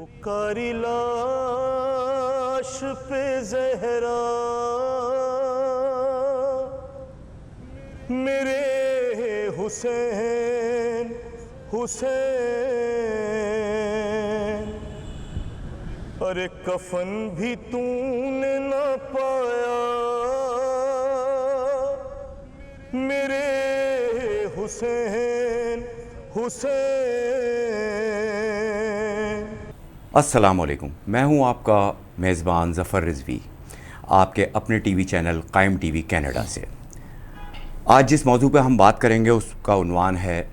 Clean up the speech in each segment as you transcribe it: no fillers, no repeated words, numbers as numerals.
پکاری لاش پہ زہرا میرے حسین حسین، ارے کفن بھی تو نے نہ پایا میرے حسین حسین۔ السلام علیکم، میں ہوں آپ کا میزبان ظفر رضوی، آپ کے اپنے ٹی وی چینل قائم ٹی وی کینیڈا سے۔ آج جس موضوع پہ ہم بات کریں گے اس کا عنوان ہے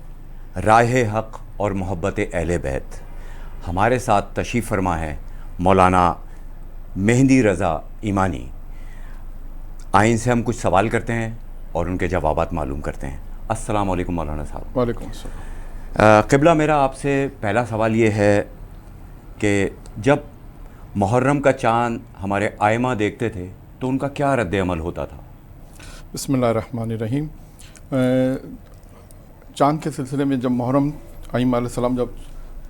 راہ حق اور محبت اہل بیت۔ ہمارے ساتھ تشریف فرما ہے مولانا مہندی رضا ایمانی۔ آئین سے ہم کچھ سوال کرتے ہیں اور ان کے جوابات معلوم کرتے ہیں۔ السلام علیکم مولانا صاحب۔ وعلیکم السلام۔ قبلہ، میرا آپ سے پہلا سوال یہ ہے کہ جب محرم کا چاند ہمارے آئمہ دیکھتے تھے تو ان کا کیا رد عمل ہوتا تھا؟ بسم اللہ الرحمن الرحیم۔ چاند کے سلسلے میں جب محرم ائمہ علیہ السلام جب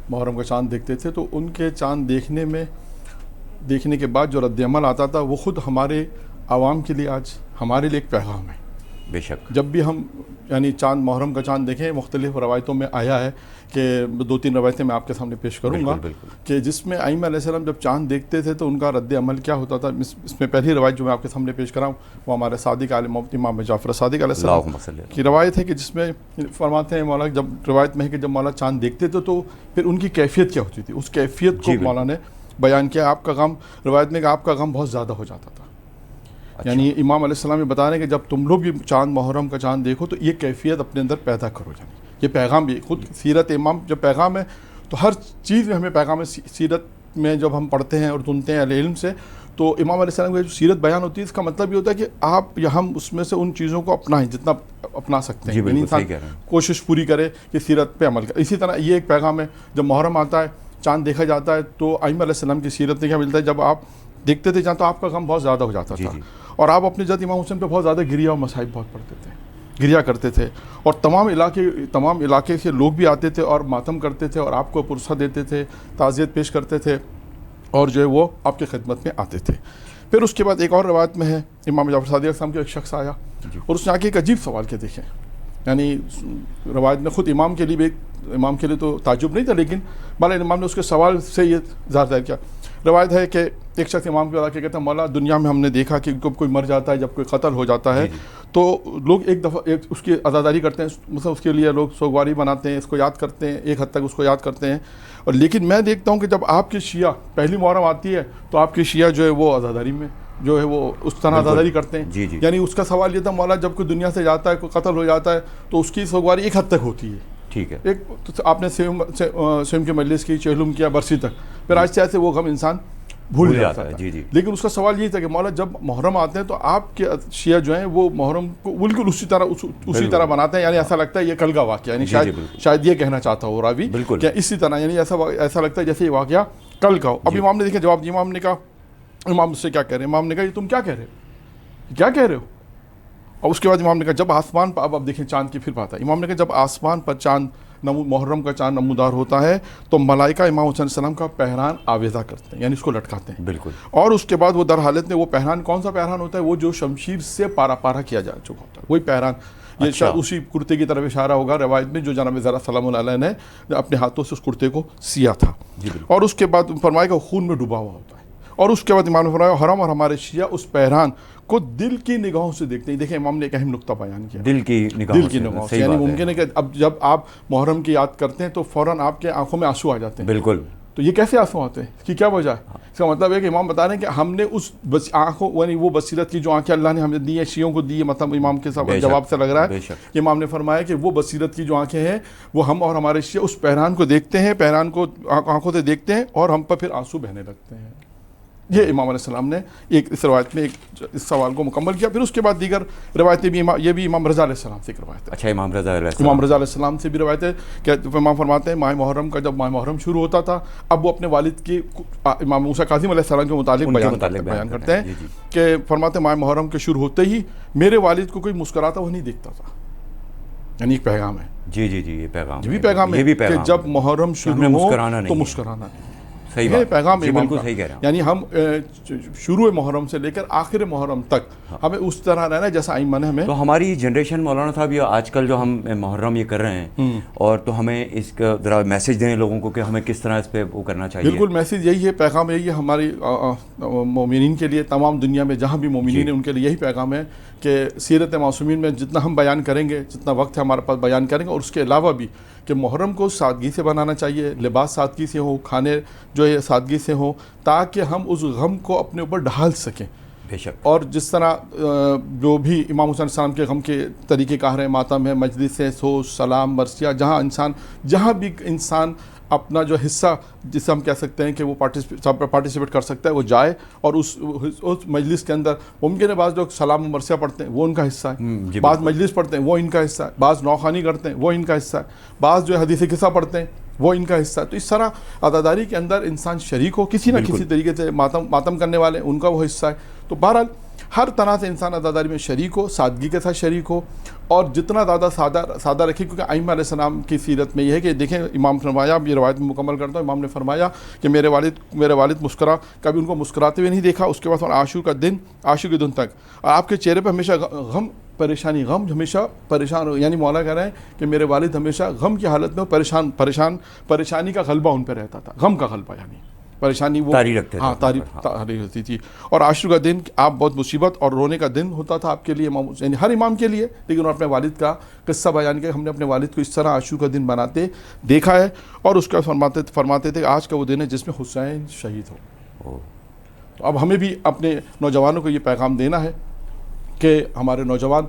محرم کا چاند دیکھتے تھے تو ان کے چاند دیکھنے کے بعد جو رد عمل آتا تھا وہ خود ہمارے عوام کے لیے آج ہمارے لیے ایک پیغام ہے۔ بے شک، جب بھی ہم چاند محرم کا چاند دیکھیں، مختلف روایتوں میں آیا ہے کہ 2-3 روایتیں میں آپ کے سامنے پیش کروں گا کہ جس میں ائمہ علیہ السلام جب چاند دیکھتے تھے تو ان کا رد عمل کیا ہوتا تھا۔ اس میں پہلی روایت جو میں آپ کے سامنے پیش کراؤں وہ ہمارے صادق عالم امام جعفر صادق علیہ السلام کی روایت ہے کہ جس میں فرماتے ہیں مولا، جب روایت میں ہے کہ جب مولا چاند دیکھتے تھے تو پھر ان کی کیفیت کیا ہوتی تھی، اس کیفیت کو مولا نے بیان کیا۔ آپ کا غم، روایت میں کہ آپ کا غم بہت زیادہ ہو جاتا تھا۔ یعنی امام علیہ السلام یہ بتا رہے ہیں کہ جب تم لوگ بھی چاند محرم کا چاند دیکھو تو یہ کیفیت اپنے اندر پیدا کرو۔ یعنی یہ پیغام بھی خود سیرت امام جب پیغام ہے تو ہر چیز میں ہمیں پیغام ہے۔ سیرت میں جب ہم پڑھتے ہیں اور سنتے ہیں اہل علم سے تو امام علیہ السلام کی جو سیرت بیان ہوتی ہے اس کا مطلب یہ ہوتا ہے کہ آپ یا ہم اس میں سے ان چیزوں کو اپنائیں جتنا اپنا سکتے ہیں۔ یعنی انسان کوشش پوری کرے کہ سیرت پہ عمل کرے۔ اسی طرح یہ ایک پیغام ہے، جب محرم آتا ہے چاند دیکھا جاتا ہے تو ائمہ علیہ السلام کی سیرت میں کیا ملتا ہے، جب آپ دیکھتے تھے چاند تو آپ کا غم بہت زیادہ ہو جاتا تھا اور آپ اپنے جد امام حسین پہ بہت زیادہ گریہ اور مصائب بہت پڑھتے تھے، گریہ کرتے تھے، اور تمام علاقے سے لوگ بھی آتے تھے اور ماتم کرتے تھے اور آپ کو پرسہ دیتے تھے، تعزیت پیش کرتے تھے اور جو ہے وہ آپ کی خدمت میں آتے تھے۔ پھر اس کے بعد ایک اور روایت میں ہے امام جعفر صادق علیہ السلام کے ایک شخص آیا اور اس نے آ کے ایک عجیب سوال کے دیکھیں۔ یعنی روایت میں خود امام کے لیے تو تعجب نہیں تھا، لیکن مولا امام نے اس کے سوال سے یہ ظاہر کیا۔ روایت ہے کہ ایک شخص امام کے بعد کہتا ہے، مولا دنیا میں ہم نے دیکھا کہ جب کوئی مر جاتا ہے، جب کوئی قتل ہو جاتا ہے تو لوگ ایک دفعہ اس کی عزاداری کرتے ہیں، مثلا اس کے لیے لوگ سوگواری بناتے ہیں، اس کو یاد کرتے ہیں، ایک حد تک اس کو یاد کرتے ہیں۔ اور لیکن میں دیکھتا ہوں کہ جب آپ کے شیعہ پہلی محرم آتی ہے تو آپ کے شیعہ جو ہے وہ عزاداری میں جو ہے وہ اس طرح عزاداری کرتے ہیں۔ یعنی اس کا سوال یہ تھا، مولا جب کوئی دنیا سے جاتا ہے، کوئی قتل ہو جاتا ہے تو اس کی سوگواری ایک حد تک ہوتی ہے، ٹھیک ہے، ایک آپ نے سیم کے مجلس کی، چہلم کیا، برسی تک، پھر آہستہ آہستہ وہ غم انسان بھول جاتا ہے۔ لیکن اس کا سوال یہ تھا کہ مولا جب محرم آتے ہیں تو آپ کے شیعہ جو ہیں وہ محرم کو بالکل اسی طرح بناتے ہیں، یعنی ایسا لگتا ہے یہ کل کا واقعہ، یعنی شاید یہ کہنا چاہتا ہو راوی کہ اسی طرح، یعنی ایسا لگتا ہے جیسے یہ واقعہ کل کا ہو۔ اب امام نے دیکھا جواب دیا، امام نے کہا، امام اس سے کیا کہہ رہے ہیں؟ امام نے کہا یہ تم کیا کہہ رہے ہو، کیا کہہ رہے ہو؟ اور اس کے بعد امام نے کہا جب آسمان پر، اب دیکھیں چاند کی پھر بات ہے، امام نے کہا جب آسمان پر چاند محرم کا چاند نمودار ہوتا ہے تو ملائکہ امام حسین علیہ السلام کا پہران آویزہ کرتے ہیں، یعنی اس کو لٹکاتے ہیں، بالکل۔ اور اس کے بعد وہ در حالت میں وہ پہران کون سا پہران ہوتا ہے؟ وہ جو شمشیر سے پارا پارا کیا جا چکا ہوتا ہے، وہی پہران۔ یہ اسی کرتے کی طرف اشارہ ہوگا روایت میں جو جناب زہرا سلام اللہ علیہ نے اپنے ہاتھوں سے اس کرتے کو سیا تھا۔ اور اس کے بعد فرمایا کہ خون میں ڈوبا ہوا ہوتا ہے۔ اور اس کے بعد امام نے فرمایا حرم اور ہمارے شیعہ اس پہران کو دل کی نگاہوں سے دیکھتے ہیں۔ دیکھیں امام نے ایک اہم نقطہ بیان کیا، دل کی نگاہوں سے، یعنی ممکن ہے کہ اب جب آپ محرم کی یاد کرتے ہیں تو فوراً آپ کے آنکھوں میں آنسو آ جاتے ہیں، بالکل۔ تو یہ کیسے آنسو آتے ہیں، اس کی کیا وجہ ہے؟ اس کا مطلب ہے کہ امام بتا رہے ہیں کہ ہم نے اس آنکھوں، یعنی وہ بصیرت کی جو آنکھیں اللہ نے ہمیں دی ہیں، شیعوں کو دی ہے، مطلب امام کے جواب سے لگ رہا ہے کہ امام نے فرمایا کہ وہ بصیرت کی جو آنکھیں ہیں وہ ہم اور ہمارے شیعہ اس پہران کو دیکھتے ہیں، پہران کو آنکھوں سے دیکھتے ہیں اور ہم پر پھر آنسو بہنے لگتے ہیں۔ یہ امام علیہ السلام نے ایک اس روایت میں اس سوال کو مکمل کیا۔ پھر اس کے بعد دیگر روایتیں بھی، یہ بھی امام رضا علیہ السلام سے ایک روایت ہے۔ اچھا، امام رضا علیہ السلام سے بھی روایت ہے کہ امام فرماتے ہیں ماہ محرم کا جب ماہ محرم شروع ہوتا تھا، اب وہ اپنے والد کی امام موسیٰ کاظم علیہ السلام کے متعلق بیان کرتے ہیں کہ فرماتے ہیں ماہ محرم کے شروع ہوتے ہی میرے والد کو کوئی مسکراتا وہ نہیں دیکھتا تھا۔ یعنی ایک پیغام ہے، یہ پیغام ہے کہ جب محرم شروع ہو تو مسکرانا نہیں، صحیح یہ بات، پیغام جی امام بالکل کا، صحیح کہہ رہے ہیں یعنی ہم شروع محرم سے لے کر آخر محرم تک ہمیں اس طرح رہنا ہے جیسا ائمہ نے ہمیں. تو ہماری جنریشن مولانا صاحب یہ آج کل جو ہم محرم یہ کر رہے ہیں اور تو ہمیں اس کا ذرا میسج دیں لوگوں کو کہ ہمیں کس طرح اس پہ وہ کرنا چاہیے. بالکل میسج یہی ہے، پیغام یہی ہے ہماری مومنین کے لیے، تمام دنیا میں جہاں بھی مومنین ہیں ان کے لیے یہی پیغام ہے کہ سیرت معصومین میں جتنا ہم بیان کریں گے، جتنا وقت ہے ہمارے پاس بیان کریں گے، اور اس کے علاوہ بھی کہ محرم کو سادگی سے بنانا چاہیے، لباس سادگی سے ہو، کھانے جو ہے سادگی سے ہوں، تاکہ ہم اس غم کو اپنے اوپر ڈھال سکیں. بے شک. اور جس طرح جو بھی امام حسین السلام کے غم کے طریقہ کار ہیں، ماتم ہے، مجلس ہے، سوز، سلام، مرثیہ، جہاں بھی انسان اپنا جو حصہ جسے ہم کہہ سکتے ہیں کہ وہ پارٹیسپیٹ کر سکتا ہے، وہ جائے اور اس مجلس کے اندر. ممکن ہے بعض لوگ سلام و مرثیہ پڑھتے ہیں، وہ ان کا حصہ ہے، بعض مجلس پڑھتے ہیں، وہ ان کا حصہ ہے، بعض نوخوانی کرتے ہیں، وہ ان کا حصہ ہے، بعض جو حدیث قصہ پڑھتے ہیں وہ ان کا حصہ ہے. تو اس طرح عزاداری کے اندر انسان شریک ہو، کسی نہ کسی طریقے سے ماتم کرنے والے ان کا وہ حصہ ہے. تو بہرحال ہر طرح سے انسان عزاداری میں شریک ہو، سادگی کے ساتھ شریک ہو، اور جتنا زیادہ سادہ رکھے. کیونکہ ائمہ علیہ السلام کی سیرت میں یہ ہے کہ دیکھیں، امام فرمایا، یہ روایت میں مکمل کرتا ہوں، امام نے فرمایا کہ میرے والد کبھی ان کو مسکراتے ہوئے نہیں دیکھا اس کے بعد عاشور کے دن تک، اور آپ کے چہرے پہ ہمیشہ غم ہمیشہ پریشان ہو. یعنی مولا کہہ رہے ہیں کہ میرے والد ہمیشہ غم کی حالت میں پریشانی کا غلبہ ان پہ رہتا تھا، غم کا غلبہ، یعنی پریشانی وہ تاری رکھتے تھے. ہاں تاری ہوتی تھی. اور عاشور کا دن آپ بہت مصیبت اور رونے کا دن ہوتا تھا آپ کے لیے، یعنی ہر امام کے لیے. لیکن انہوں نے اپنے والد کا قصہ بیان کیا، ہم نے اپنے والد کو اس طرح عاشور کا دن بناتے دیکھا ہے. اور اس کا فرماتے تھے آج کا وہ دن ہے جس میں حسین شہید ہو. تو اب ہمیں بھی اپنے نوجوانوں کو یہ پیغام دینا ہے کہ ہمارے نوجوان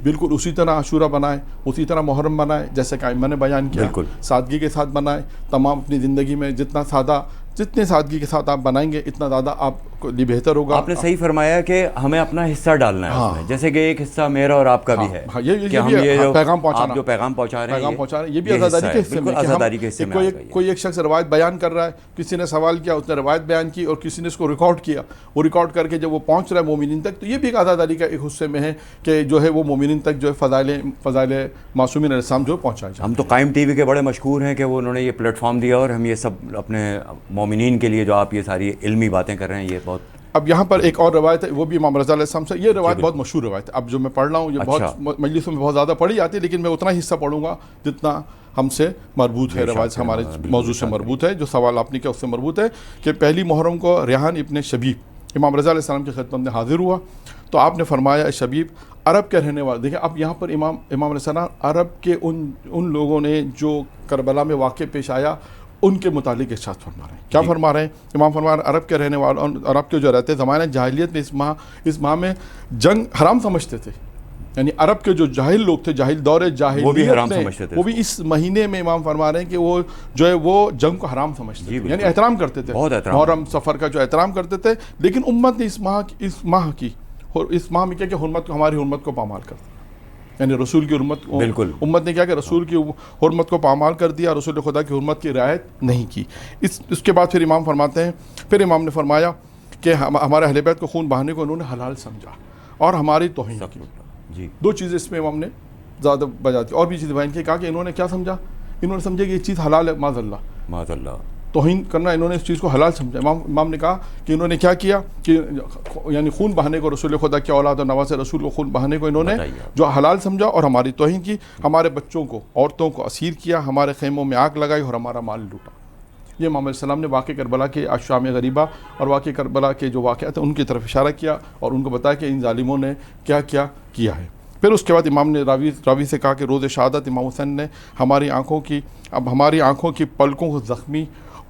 بالکل اسی طرح عاشورہ بنائیں، اسی طرح محرم بنائیں جیسے کہ ائمہ نے بیان کیا، سادگی کے ساتھ بنائیں. تمام اپنی زندگی میں جتنے سادگی کے ساتھ آپ بنائیں گے اتنا زیادہ آپ کو لیے بہتر ہوگا. آپ نے صحیح فرمایا کہ ہمیں اپنا حصہ ڈالنا ہے اس میں، جیسے کہ ایک حصہ میرا اور آپ کا بھی ہے کہ ہم یہ پیغام پہنچا رہے ہیں، یہ بھی عزاداری کے حصے میں. کوئی ایک شخص روایت بیان کر رہا ہے، کسی نے سوال کیا، اس نے روایت بیان کی اور کسی نے اس کو ریکارڈ کیا، وہ ریکارڈ کر کے جب وہ پہنچ رہا ہے مومنین تک، تو یہ بھی ایک عزاداری کا ایک حصے میں ہے کہ جو ہے وہ مومنین تک جو ہے فضائل معصومین علیہ السلام جو پہنچائے جائیں. ہم تو قائم ٹی وی کے بڑے مشکور ہیں کہ وہ انہوں نے یہ پلیٹ فارم دیا اور ہم یہ سب اپنے مومنین کے لیے جو آپ یہ ساری علمی باتیں کر رہے ہیں، یہ بہت. اب یہاں پر ایک اور روایت ہے، وہ بھی امام رضا علیہ السلام سے. یہ روایت بہت مشہور روایت ہے، اب جو میں پڑھ رہا ہوں یہ بہت مجلسوں میں بہت زیادہ پڑھی جاتی ہے، لیکن میں اتنا ہی حصہ پڑھوں گا جتنا ہم سے مربوط ہے، روایت سے ہمارے موضوع سے مربوط ہے، جو سوال آپ نے کیا اس سے مربوط ہے. کہ پہلی محرم کو ریحان ابن شبیب امام رضا علیہ السلام کی خدمت میں حاضر ہوا تو آپ نے فرمایا شبیب عرب کے رہنے والے. دیکھیں اب یہاں پر امام علیہ السلام عرب کے ان لوگوں نے جو کربلا میں واقع پیش آیا ان کے متعلق ایک ساتھ فرما رہے ہیں. کیا فرما رہے ہیں؟ امام فرما رہے ہیں عرب کے رہنے والوں، عرب کے جو رہتے زمانہ جاہلیت میں اس ماہ میں جنگ حرام سمجھتے تھے. یعنی عرب کے جو جاہل لوگ تھے، جاہل دور جاہلیت وہ بھی حرام سمجھتے تھے، وہ بھی اس مہینے میں امام فرما رہے ہیں کہ وہ جو ہے وہ جنگ کو حرام سمجھتے تھے، یعنی احترام کرتے تھے، محرم سفر کا جو احترام کرتے تھے. لیکن امت نے اس ماہ میں کیا کہ ہماری حرمت کو پامال کر دیا. یعنی رسول کی حرمت امت نے کیا کہ رسول کی حرمت کو پامال کر دیا، رسول خدا کی حرمت کی رعایت نہیں کی. اس کے بعد پھر امام فرماتے ہیں، پھر امام نے فرمایا کہ ہمارے اہل بیت کو خون بہانے کو انہوں نے حلال سمجھا اور ہماری توہین کی. دو چیزیں اس میں امام نے زیادہ بجاتی اور بھی چیزیں بیان کی. کہا کہ انہوں نے کیا سمجھا؟ انہوں نے سمجھا کہ یہ چیز حلال ہے، معاذ اللہ توہین کرنا، انہوں نے اس چیز کو حلال سمجھا. امام نے کہا کہ انہوں نے کیا کیا کہ یعنی خون بہانے کو، رسول خدا کی اولاد اور نواز رسول کو خون بہانے کو انہوں نے جو حلال سمجھا اور ہماری توہین کی. ہمارے بچوں کو، عورتوں کو اسیر کیا، ہمارے خیموں میں آگ لگائی اور ہمارا مال لوٹا. یہ امام علیہ السلام نے واقع کربلا کے اشام غریبہ اور واقع کربلا کے جو واقعات ہیں ان کی طرف اشارہ کیا اور ان کو بتایا کہ ان ظالموں نے کیا کیا ہے. پھر اس کے بعد امام نے راوی سے کہا کہ روز شہادت امام حسین نے ہماری آنکھوں کی پلکوں کو زخمی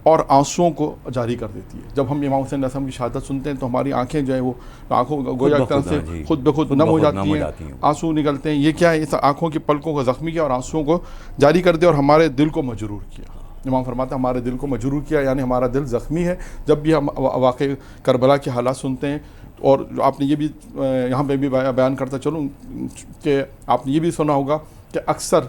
اور آنسوؤں کو جاری کر دیتی ہے. جب ہم امام حسین علیہ السلام کی شہادت سنتے ہیں تو ہماری آنکھیں جو ہیں وہ آنکھوں گویا ایک طرح سے خود بخود نم ہو جاتی ہیں، آنسو نکلتے ہیں. یہ کیا ہے؟ اس آنکھوں کی پلکوں کو زخمی کیا اور آنسوؤں کو جاری کر دیا اور ہمارے دل کو مجروح کیا. امام فرماتا ہے ہمارے دل کو مجروح کیا، یعنی ہمارا دل زخمی ہے جب بھی ہم واقع کربلا کے حالات سنتے ہیں. اور آپ نے یہ بھی یہاں پہ بھی بیان کرتا چلوں کہ آپ نے یہ بھی سنا ہوگا کہ اکثر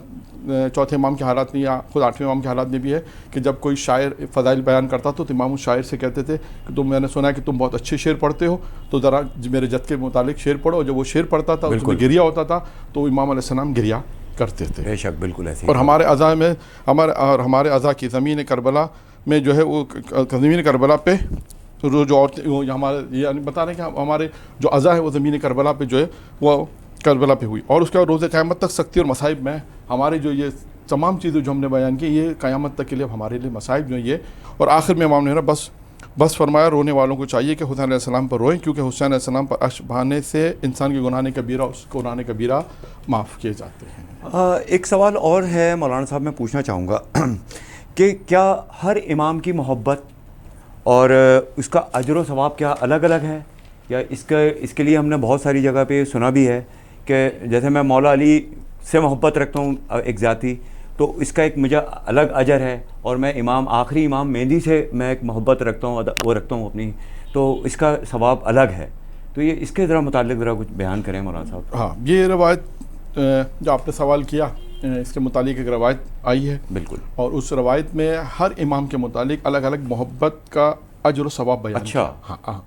چوتھے امام کے حالات میں یا خود آٹھویں امام کے حالات میں بھی ہے کہ جب کوئی شاعر فضائل بیان کرتا تو امام اس شاعر سے کہتے تھے کہ میں نے سنا ہے کہ تم بہت اچھے شعر پڑھتے ہو تو ذرا میرے جد کے متعلق شعر پڑھو. جب وہ شعر پڑھتا تھا اس میں گریا ہوتا تھا تو امام علیہ السلام گریا کرتے تھے. بے شک بالکل ایسے. اور ہمارے اعضاء کی زمین کربلا میں جو ہے وہ زمین کربلا پہ جو عورتیں ہمارے یعنی بتا رہے ہیں کہ ہمارے جو عزا ہے وہ زمین کربلا پہ جو ہے وہ کربلا پہ ہوئی، اور اس کے بعد روز قیامت تک سختی اور مصائب میں ہمارے جو یہ تمام چیزیں جو ہم نے بیان کی یہ قیامت تک کے لیے ہمارے لیے مصائب جو ہیں یہ. اور آخر میں امام نے بس فرمایا رونے والوں کو چاہیے کہ حسین علیہ السلام پر روئیں، کیونکہ حسین علیہ السلام پر اشک بہانے سے انسان کے گناہ کبیرہ اس گناہ کبیرہ معاف کیے جاتے ہیں. ایک سوال اور ہے مولانا صاحب، میں پوچھنا چاہوں گا کہ کیا ہر امام کی محبت اور اس کا اجر و ثواب کیا الگ الگ ہے، یا اس کے لیے ہم نے بہت ساری جگہ پہ سنا بھی ہے کہ جیسے میں مولا علی سے محبت رکھتا ہوں ایک ذاتی، تو اس کا ایک مجھے الگ اجر ہے، اور میں آخری امام مہدی سے میں ایک محبت رکھتا ہوں اپنی، تو اس کا ثواب الگ ہے. تو یہ اس کے ذرا متعلق ذرا کچھ بیان کریں مولانا صاحب. ہاں، یہ روایت جو آپ نے سوال کیا اس کے متعلق ایک روایت آئی ہے بالکل، اور اس روایت میں ہر امام کے متعلق الگ الگ محبت کا اجر و ثواب بیان. اچھا. ہاں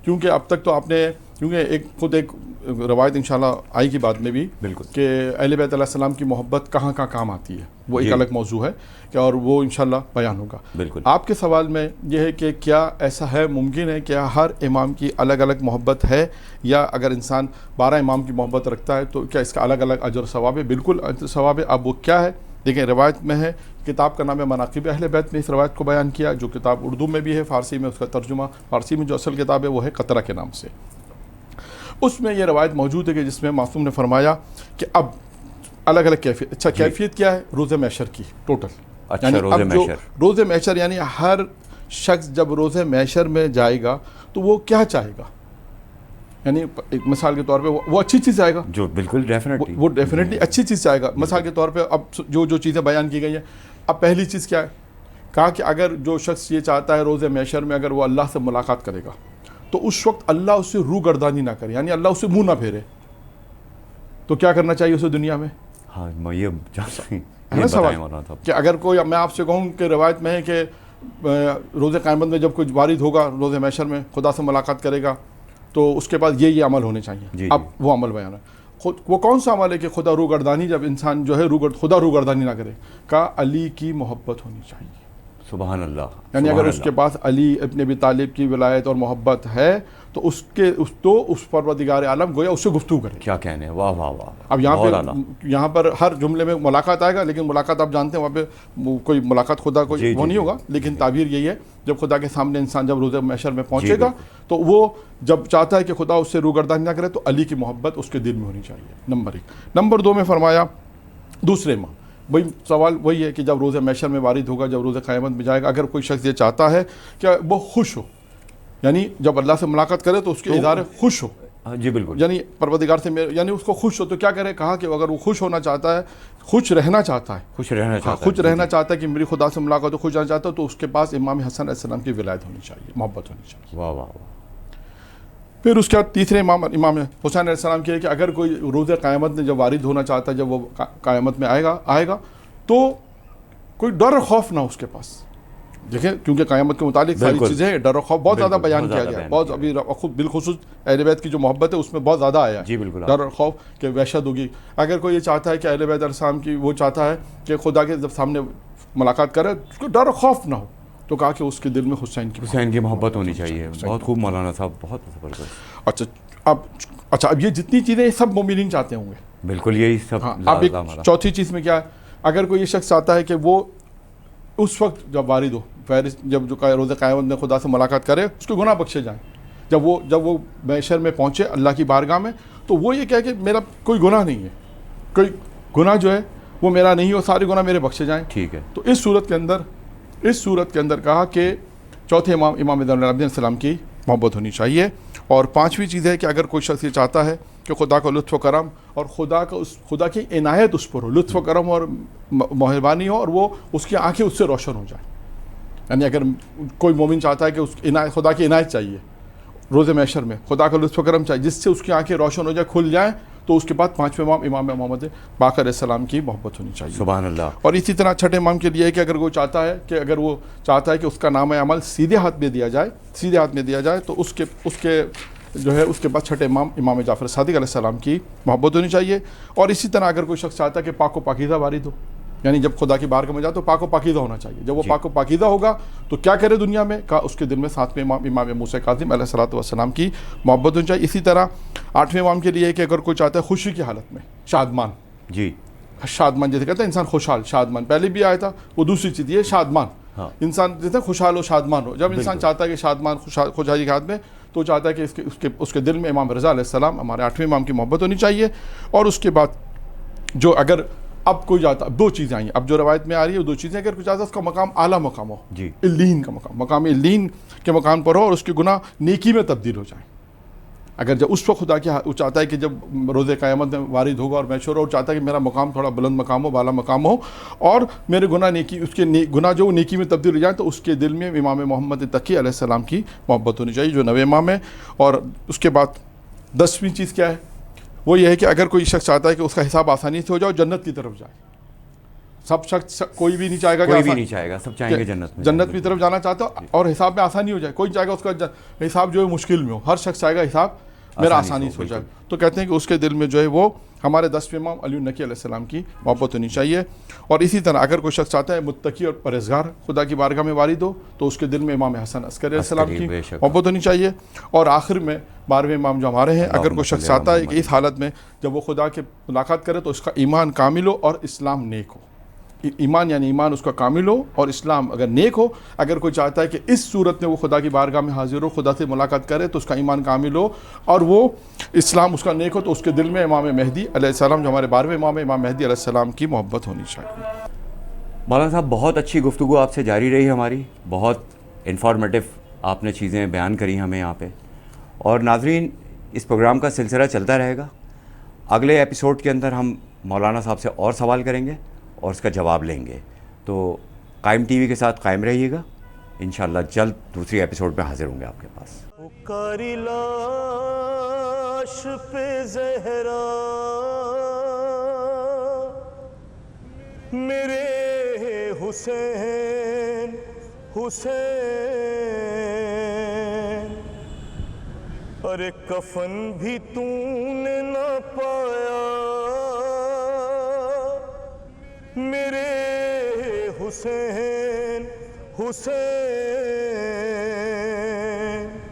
کیونکہ اب تک تو آپ نے کیونکہ ایک روایت انشاءاللہ آئی کی بعد میں بھی بالکل کہ اہل بیت علیہ السلام کی محبت کہاں کام آتی ہے، وہ ایک الگ موضوع ہے کہ اور وہ انشاءاللہ بیان ہوگا. بالکل. آپ کے سوال میں یہ ہے کہ کیا ایسا ہے، ممکن ہے کہ ہر امام کی الگ الگ محبت ہے، یا اگر انسان 12 امام کی محبت رکھتا ہے تو کیا اس کا الگ الگ اجر و ثواب ہے؟ بالکل اجر ثواب ہے. اب وہ کیا ہے دیکھیں، روایت میں ہے، کتاب کا نام ہے مناقب اہل بیت میں اس روایت کو بیان کیا، جو کتاب اردو میں بھی ہے، فارسی میں اس کا ترجمہ، فارسی میں جو اصل کتاب ہے وہ ہے قطرہ کے نام سے. اس میں یہ روایت موجود ہے کہ جس میں معصوم نے فرمایا کہ اب الگ الگ کیفیت. اچھا کیفیت کیا ہے؟ روز محشر کی ٹوٹل. اچھا روز محشر یعنی ہر شخص جب روز محشر میں جائے گا تو وہ کیا چاہے گا؟ یعنی ایک مثال کے طور پہ وہ اچھی چیز چاہے گا، جو بالکل ڈیفینیٹلی وہ ڈیفینیٹلی اچھی چیز چاہے گا. مثال کے طور پہ اب جو چیزیں بیان کی گئی ہیں، اب پہلی چیز کیا ہے؟ کہا کہ اگر جو شخص یہ چاہتا ہے روز محشر میں اگر وہ اللہ سے ملاقات کرے گا تو اس وقت اللہ اس سے روح گردانی نہ کرے، یعنی اللہ اس سے منہ نہ پھیرے، تو کیا کرنا چاہیے اسے دنیا میں؟ ہاں میں یہ سوال کہ اگر کوئی میں آپ سے کہوں کہ روایت میں ہے کہ روز قیامت میں جب کوئی وارد ہوگا روز محشر میں کھدا سے ملاقات کرے گا تو اس کے پاس یہ عمل ہونے چاہیے. اب وہ عمل بیان ہے، وہ کون سا عمل ہے کہ خدا روح گردانی، جب انسان جو ہے خدا روح گردانی نہ کرے، کہا علی کی محبت ہونی چاہیے. سبحان اللہ. یعنی اگر اس کے پاس علی ابن ابی طالب کی ولایت اور محبت ہے تو اس پروردگار عالم گویا اس سے گفتگو کرے. کیا کہنے، واہ واہ واہ. اب یہاں پر ہر جملے میں ملاقات آئے گا، لیکن ملاقات آپ جانتے ہیں وہاں پہ کوئی ملاقات خدا کوئی وہ نہیں ہوگا، لیکن تعبیر یہی ہے جب خدا کے سامنے انسان جب روز محشر میں پہنچے گا تو وہ جب چاہتا ہے کہ خدا اس سے روگردانی نہ کرے تو علی کی محبت اس کے دل میں ہونی چاہیے. نمبر 1. نمبر 2 میں فرمایا دوسرے امام، وہی سوال وہی ہے کہ جب روز محشر میں وارد ہوگا، جب روز قیامت میں جائے گا، اگر کوئی شخص یہ چاہتا ہے کہ وہ خوش ہو، یعنی جب اللہ سے ملاقات کرے تو اس کے اظہار خوش ہو. جی بالکل. یعنی پروردگار سے یعنی اس کو خوش ہو تو کیا کرے؟ کہا کہ اگر وہ خوش ہونا چاہتا ہے، خوش رہنا چاہتا ہے کہ میری خدا سے ملاقات ہو، خوش رہنا چاہتا ہے تو اس کے پاس امام حسن علیہ السلام کی ولایت ہونی چاہیے، محبت ہونی چاہیے. واہ واہ واہ. پھر اس کے بعد تیسرے امام حسین علیہ السلام کی ہے کہ اگر کوئی روز قیامت میں جب وارد ہونا چاہتا ہے، جب وہ قیامت میں آئے گا تو کوئی ڈر و خوف نہ اس کے پاس. دیکھیں کیونکہ قیامت کے متعلق ساری چیزیں ہیں، ڈر و خوف بہت زیادہ بیان کیا گیا ہے، بہت ابھی بالخصوص اہل بیت کی جو محبت ہے اس میں بہت زیادہ آیا ہے ڈر اور خوف کہ وحشت ہوگی. اگر کوئی یہ چاہتا ہے کہ اہل بیت علیہ السلام کی وہ چاہتا ہے کہ خدا کے جب سامنے ملاقات کرے اس کو ڈر و خوف نہ ہو، تو کہا کہ اس کے دل میں حسین کی محبت ہونی چاہیے. بہت خوب مولانا صاحب، بہت زبردست. اچھا اب یہ جتنی چیزیں سب مومنین چاہتے ہوں گے. بالکل یہی سب. اب ایک چوتھی چیز میں کیا ہے؟ اگر کوئی یہ شخص چاہتا ہے کہ وہ اس وقت جب وارد ہو جب جو روز قیامت میں خدا سے ملاقات کرے اس کے گناہ بخشے جائیں، جب وہ محشر میں پہنچے اللہ کی بارگاہ میں تو وہ یہ کہے کہ میرا کوئی گناہ نہیں ہے، کوئی گناہ جو ہے وہ میرا نہیں ہے، سارے گناہ میرے بخشے جائیں. ٹھیک ہے. تو اس صورت کے اندر کہا کہ چوتھے امام زین العابدین علیہ السلام کی محبت ہونی چاہیے. اور پانچویں چیز ہے کہ اگر کوئی شخص یہ چاہتا ہے کہ خدا کا لطف و کرم اور خدا کی عنایت اس پر ہو، لطف و کرم اور مہربانی ہو، اور وہ اس کی آنکھیں اس سے روشن ہو جائیں. یعنی اگر کوئی مومن چاہتا ہے کہ خدا کی عنایت چاہیے روز محشر میں، خدا کا لطف و کرم چاہیے جس سے اس کی آنکھیں روشن ہو جائیں، کھل جائیں، تو اس کے بعد پانچویں امام محمد باقر علیہ السلام کی محبت ہونی چاہیے. سبحان اللہ. اور اسی طرح چھٹے امام کے لیے ہے کہ اگر وہ چاہتا ہے کہ اس کا نام عمل سیدھے ہاتھ میں دیا جائے تو اس کے بعد چھٹے امام جعفر صادق علیہ السلام کی محبت ہونی چاہیے. اور اسی طرح اگر کوئی شخص چاہتا ہے کہ پاک و پاکیزہ وارد ہو، یعنی جب خدا کی بارگاہ میں جائے تو پاک و پاکیزہ ہونا چاہیے. جب وہ پاک و پاکیزہ ہوگا تو کیا کرے دنیا میں, کا اس کے دل میں 7ویں امام موسیٰ کاظم علیہ الصلوۃ والسلام کی محبت ہونی چاہیے. اسی طرح 8ویں امام کے لیے کہ اگر کوئی چاہتا ہے خوشی کی حالت میں شادمان, جی شادمان جیسے کہتے ہیں انسان خوشحال شادمان, پہلے بھی آیا تھا, وہ دوسری چیز یہ شادمان, انسان جیسے خوشحال ہو شادمان ہو. جب انسان چاہتا ہے کہ شادمان خوشحالی کی حالت میں, تو چاہتا ہے کہ اس کے دل میں امام رضا علیہ السلام ہمارے 8ویں امام کی محبت ہونی چاہیے. اور اس کے بعد جو اگر اب کوئی جاتا, دو چیزیں آئیں اب جو روایت میں آ رہی ہے, وہ دو چیزیں, اگر کوئی چاہتا ہے اس کا مقام اعلیٰ مقام ہو, جی الین کا مقام الین کے مقام پر ہو, اور اس کے گناہ نیکی میں تبدیل ہو جائیں. اگر جب اس وقت خدا کی وہ چاہتا ہے کہ جب روز قیامت میں وارد ہوگا اور محشر ہو, اور چاہتا ہے کہ میرا مقام تھوڑا بلند مقام ہو, بالا مقام ہو, اور میرے گناہ نیکی, اس کے گناہ جو نیکی میں تبدیل ہو جائیں, تو اس کے دل میں امام محمد تقی علیہ السلام کی محبت ہونی چاہیے جو 9ویں امام ہے. اور اس کے بعد 10ویں چیز کیا ہے, وہ یہ ہے کہ اگر کوئی شخص چاہتا ہے کہ اس کا حساب آسانی سے ہو جائے, جنت کی طرف جائے. سب شخص کوئی بھی نہیں چاہے گا, کوئی بھی نہیں چاہے گا, سب چاہیں گے جنت کی طرف جانا چاہتا ہے اور حساب میں آسانی ہو جائے. کوئی چاہے گا اس کا حساب جو ہے مشکل میں ہو, ہر شخص چاہے گا حساب میرا آسانی سے ہو جائے. تو کہتے ہیں کہ اس کے دل میں جو ہے وہ ہمارے 10ویں امام علی النقی علیہ السلام کی محبت ہونی چاہیے. اور اسی طرح اگر کوئی شخص چاہتا ہے متقی اور پرہیزگار خدا کی بارگاہ میں وارد ہو, تو اس کے دل میں امام حسن عسکری علیہ السلام کی محبت ہونی چاہیے. اور آخر میں 12ویں امام جو ہمارے ہیں, اگر کوئی شخص چاہتا ہے کہ اس حالت میں جب وہ خدا کے ملاقات کرے تو اس کا ایمان کامل ہو اور اسلام نیک ہو. ایمان یعنی ایمان اس کا کامل ہو اور اسلام اگر نیک ہو. اگر کوئی چاہتا ہے کہ اس صورت میں وہ خدا کی بارگاہ میں حاضر ہو, خدا سے ملاقات کرے, تو اس کا ایمان کامل ہو اور وہ اسلام اس کا نیک ہو, تو اس کے دل میں امام مہدی علیہ السلام جو ہمارے 12ویں امام امام مہدی علیہ السلام کی محبت ہونی چاہیے. مولانا صاحب بہت اچھی گفتگو آپ سے جاری رہی ہماری, بہت انفارمیٹیو آپ نے چیزیں بیان کری ہمیں یہاں پہ. اور ناظرین, اس پروگرام کا سلسلہ چلتا رہے گا. اگلے ایپیسوڈ کے اندر ہم مولانا صاحب سے اور سوال کریں گے اور اس کا جواب لیں گے. تو قائم ٹی وی کے ساتھ قائم رہیے گا. انشاءاللہ جلد دوسری ایپیسوڈ میں حاضر ہوں گے آپ کے پاس. کاری لاش پہ زہرا میرے حسین حسین, ارے کفن بھی تو نے نہ پایا میرے حسین حسین.